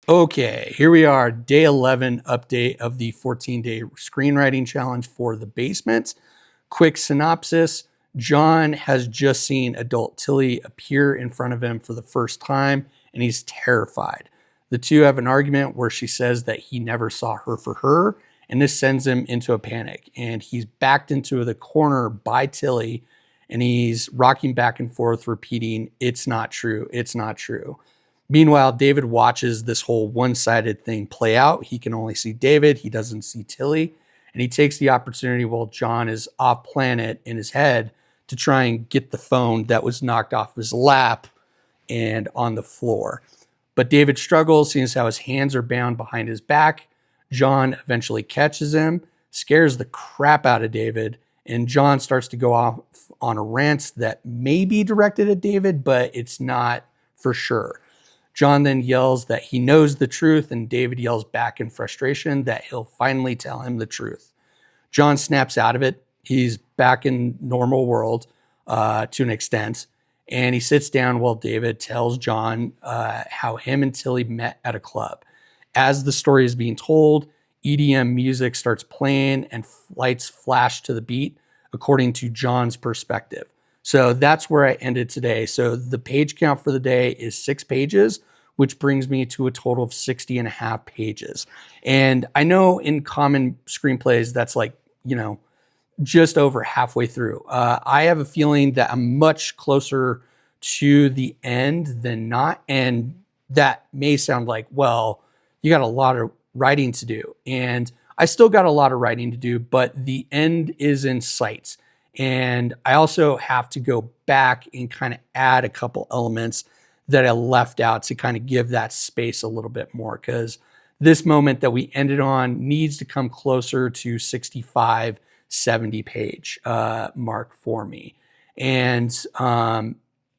Okay, here we are, day 11 update of the 14-day screenwriting challenge for The Basement. Quick synopsis. John has just seen adult Tilly appear in front of him for the first time, and he's terrified. The two have an argument where she says that he never saw her for her, and this sends him into a panic. And he's backed into the corner by Tilly, and he's rocking back and forth, repeating, "It's not true, it's not true." Meanwhile, David watches this whole one-sided thing play out. He can only see David. He doesn't see Tilly. And he takes the opportunity while John is off planet in his head to try and get the phone that was knocked off his lap and on the floor. But David struggles, seeing how his hands are bound behind his back. John eventually catches him, scares the crap out of David, and John starts to go off on a rant that may be directed at David, but it's not for sure. John then yells that he knows the truth, and David yells back in frustration that he'll finally tell him the truth. John snaps out of it. He's back in normal world to an extent, and he sits down while David tells John how him and Tilly met at a club. As the story is being told, EDM music starts playing and lights flash to the beat according to John's perspective. So that's where I ended today. So the page count for the day is 6 pages, which brings me to a total of 60 and a half pages. And I know in common screenplays, that's like, just over halfway through. I have a feeling that I'm much closer to the end than not. And that may sound like, well, you got a lot of writing to do. And I still got a lot of writing to do, but the end is in sight. And I also have to go back and kind of add a couple elements that I left out to kind of give that space a little bit more, because this moment that we ended on needs to come closer to 65, 70 page mark for me. And,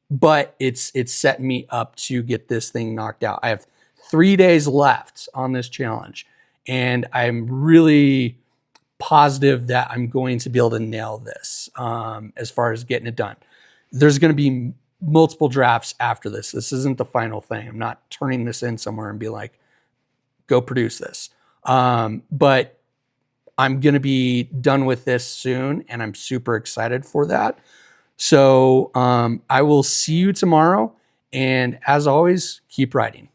but it's setting me up to get this thing knocked out. I have 3 days left on this challenge, and I'm really positive that I'm going to be able to nail this as far as getting it done. There's going to be multiple drafts after this. This isn't the final thing. I'm not turning this in somewhere and be like, go produce this. But I'm going to be done with this soon, and I'm super excited for that. So I will see you tomorrow. And as always, keep writing.